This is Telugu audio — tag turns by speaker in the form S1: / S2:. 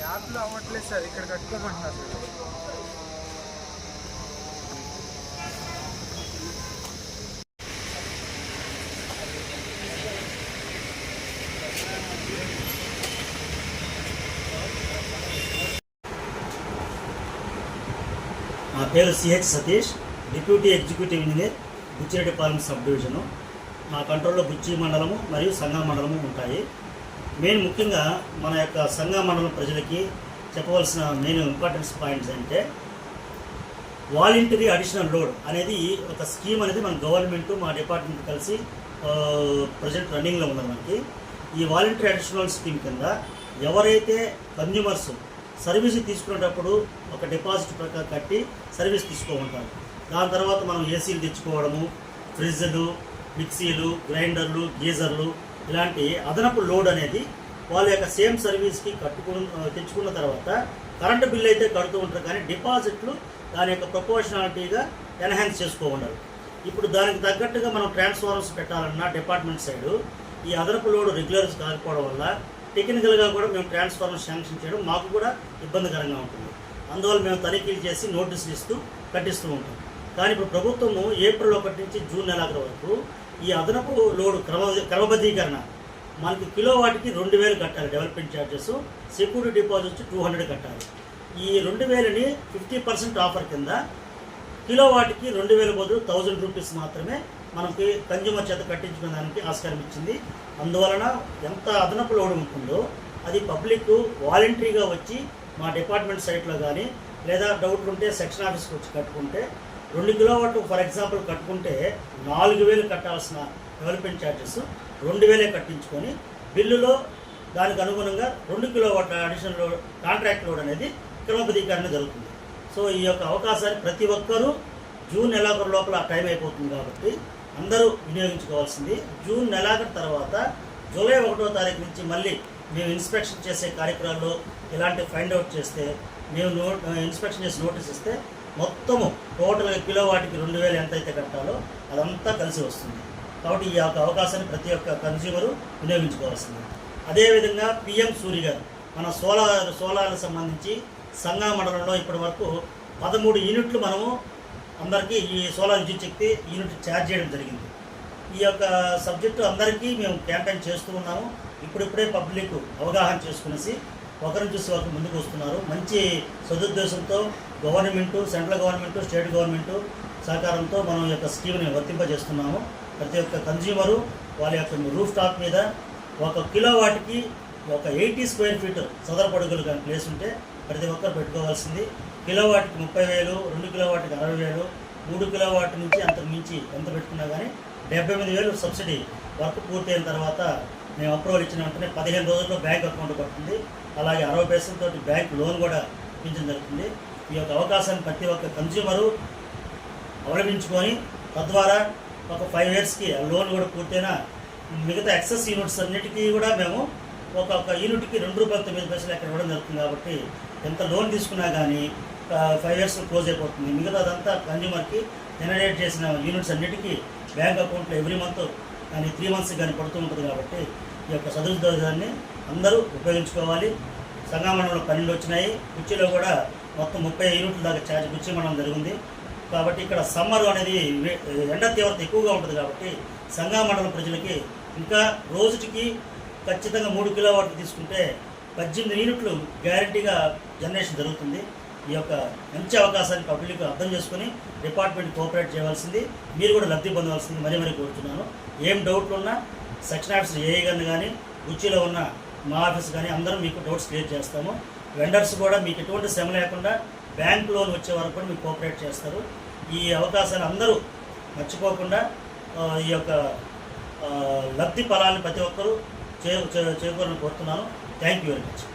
S1: యాప్లో అవ్వట్లేదు సార్, ఇక్కడ కట్టుకోమంటున్నారు సార్.
S2: నా పేరు CH Satish, deputy executive engineer, Buchireddypalem sub division. మా కంట్రోల్లో బుచ్చి మండలము మరియు సంగం మండలము ఉంటాయి. ముఖ్యంగా మన యొక్క సంగం మండలం ప్రజలకి చెప్పవలసిన మెయిన్ ఇంపార్టెన్స్ పాయింట్స్ అంటే వాలంటరీ అడిషనల్ లోడ్ అనేది ఒక స్కీమ్ అనేది మన గవర్నమెంట్ మా డిపార్ట్మెంట్ కలిసి ప్రజెంట్ రన్నింగ్లో ఉన్నది. మనకి ఈ వాలంటరీ అడిషనల్ స్కీమ్ కింద ఎవరైతే కన్జ్యూమర్స్ సర్వీస్ తీసుకునేటప్పుడు ఒక డిపాజిట్ ప్రకారం కట్టి సర్వీస్ తీసుకోమంటారు. దాని తర్వాత మనం ఏసీలు తెచ్చుకోవడము, ఫ్రిడ్జ్లు, మిక్సీలు, గ్రైండర్లు, గీజర్లు ఇలాంటి అదనపు లోడ్ అనేది వాళ్ళ యొక్క సేమ్ సర్వీస్కి తెచ్చుకున్న తర్వాత కరెంటు బిల్ అయితే కడుతూ ఉంటారు, కానీ డిపాజిట్లు దాని యొక్క ప్రపోర్షనాలిటీగా ఎన్హాన్స్ చేసుకోమన్నారు. ఇప్పుడు దానికి తగ్గట్టుగా మనం ట్రాన్స్ఫార్మర్స్ పెట్టాలన్నా డిపార్ట్మెంట్ సైడు ఈ అదనపు లోడ్ రెగ్యులర్స్ కాకపోవడం వల్ల టెక్నికల్గా కూడా మేము ట్రాన్స్ఫార్మర్ శాంక్షన్ చేయడం మాకు కూడా ఇబ్బందికరంగా ఉంటుంది. అందువల్ల మేము తనిఖీలు చేసి నోటీసులు ఇస్తూ కట్టిస్తూ ఉంటాం. కానీ ఇప్పుడు ప్రభుత్వము ఏప్రిల్ 1 నుంచి జూన్ నెలాఖరు వరకు ఈ అదనపు లోడ్ క్రమబద్ధీకరణ మనకి కిలోవాట్కి 2000 కట్టాలి డెవలప్మెంట్ ఛార్జెస్, సెక్యూరిటీ డిపాజిట్ 200 కట్టాలి. ఈ 2000ని 50% ఆఫర్ కింద కిలోవాట్కి 2000 బదులు 1000 రూపీస్ మాత్రమే మనకి కన్జ్యూమర్ చేత కట్టించుకునే దానికి ఆస్కారం ఇచ్చింది. అందువలన ఎంత అదనపు లోడ్ ఉంటుందో అది పబ్లిక్ వాలంటరీగా వచ్చి మా డిపార్ట్మెంట్ సైట్లో కానీ లేదా డౌట్లు ఉంటే సెక్షన్ ఆఫీస్కి వచ్చి కట్టుకుంటే 2 కిలోవాట్ ఫర్ ఎగ్జాంపుల్ కట్టుకుంటే 4000 కట్టాల్సిన డెవలప్మెంట్ ఛార్జెస్ 2000 కట్టించుకొని బిల్లులో దానికి అనుగుణంగా 2 kilowatt additional load contract load అనేది క్రమబద్ధీకరణ జరుగుతుంది. సో ఈ యొక్క అవకాశాన్ని ప్రతి ఒక్కరూ జూన్ నెలాఖరు లోపల టైం అయిపోతుంది కాబట్టి అందరూ వినియోగించుకోవాల్సింది. జూన్ నెలాఖరు తర్వాత జూలై 1వ తారీఖు నుంచి మళ్ళీ మేము ఇన్స్పెక్షన్ చేసే కార్యక్రమాల్లో ఇలాంటి ఫైండ్ అవుట్ చేస్తే మేము ఇన్స్పెక్షన్ చేసి నోటీస్ ఇస్తే మొత్తము టోటల్గా కిలోవాట్కి 2000 ఎంతైతే కట్టాలో అదంతా కలిసి వస్తుంది. కాబట్టి ఈ యొక్క అవకాశాన్ని ప్రతి ఒక్క కన్స్యూమరు వినియోగించుకోవాల్సింది. అదేవిధంగా పిఎం సూర్య గారు మన సోలార్కి సంబంధించి సంగం మండలంలో ఇప్పటి వరకు 13 యూనిట్లు మనము అందరికీ ఈ సోలార్ విద్యుత్ శక్తి యూనిట్ ఛార్జ్ చేయడం జరిగింది. ఈ యొక్క సబ్జెక్టు అందరికీ మేము క్యాంపెయిన్ చేస్తూ ఉన్నాము. ఇప్పుడిప్పుడే పబ్లిక్ అవగాహన చేసుకునేసి ఒకరిని చూసి ఒకరు ముందుకు వస్తున్నారు. మంచి సదుద్దేశంతో government, central government, state government సహకారంతో మనం యొక్క స్కీమ్ని వర్తింపజేస్తున్నాము. ప్రతి ఒక్క కన్జ్యూమరు వాళ్ళ యొక్క రూఫ్ టాప్ మీద 1 కిలోవాట్కి ఒక 80 స్క్వేర్ ఫీట్ చదరపడుగులు కానీ ప్లేస్ ఉంటే ప్రతి ఒక్కరు పెట్టుకోవాల్సింది. కిలోవాట్కి 30,000, 2 కిలోవాట్కి 60,000, 3 కిలోవాట్ నుంచి అంతకు మించి ఎంత పెట్టుకున్నా కానీ 78,000 సబ్సిడీ వర్క్ పూర్తయిన తర్వాత మేము అప్రూవల్ ఇచ్చిన వెంటనే 15 రోజుల్లో బ్యాంక్ అకౌంట్ పడుతుంది. అలాగే 60 పైసలతో బ్యాంక్ లోన్ కూడా ఇప్పించడం జరుగుతుంది. ఈ యొక్క అవకాశాన్ని ప్రతి ఒక్క కన్జ్యూమరు అవలంబించుకొని తద్వారా ఒక 5 ఇయర్స్కి లోన్ కూడా పూర్తయినా మిగతా ఎక్సెస్ యూనిట్స్ అన్నిటికీ కూడా మేము ఒక యూనిట్కి ₹2.9 అక్కడ ఇవ్వడం జరుగుతుంది. కాబట్టి ఎంత లోన్ తీసుకున్నా కానీ 5 ఇయర్స్లో క్లోజ్ అయిపోతుంది. మిగతా అదంతా కన్జ్యూమర్కి జనరేట్ చేసిన యూనిట్స్ అన్నిటికీ బ్యాంక్ అకౌంట్లో ఎవ్రీ మంత్ కానీ 3 మంత్స్ కానీ పడుతూ ఉంటుంది. కాబట్టి ఈ యొక్క సదుద్దేశాన్ని అందరూ ఉపయోగించుకోవాలి. సంగం మండలంలో 12 వచ్చినాయి. కుర్చీలో కూడా మొత్తం 30 యూనిట్ల దాకా ఛార్జ్ కుర్చీ మండలం జరిగింది. కాబట్టి ఇక్కడ సమ్మర్ అనేది ఎండ తీవ్రత ఎక్కువగా ఉంటుంది. కాబట్టి సంగం మండలం ప్రజలకి ఇంకా రోజుకి ఖచ్చితంగా 3 కిలోవాట్లు తీసుకుంటే 18 యూనిట్లు గ్యారంటీగా జనరేషన్ జరుగుతుంది. ఈ యొక్క మంచి అవకాశాన్ని పబ్లిక్ అర్థం చేసుకుని డిపార్ట్మెంట్ కోఆపరేట్ చేయవలసింది, మీరు కూడా లబ్ధి పొందవలసింది మరీ కోరుతున్నాను. ఏం డౌట్లు ఉన్నా సెక్షన్ ఆఫీస్ ఏఐ గారిని కానీ కుర్చీలో ఉన్న మా ఆఫీస్ కానీ అందరం మీకు డౌట్స్ క్లియర్ చేస్తాము. వెండర్స్ కూడా మీకు ఎటువంటి శ్రమ లేకుండా బ్యాంక్ లోన్ వచ్చే వరకు కూడా మీకు కోఆపరేట్ చేస్తారు. ఈ అవకాశాన్ని అందరూ మర్చిపోకుండా ఈ యొక్క లబ్ధి ఫలాన్ని ప్రతి ఒక్కరూ చేకూరని కోరుతున్నాను. Thank you very much.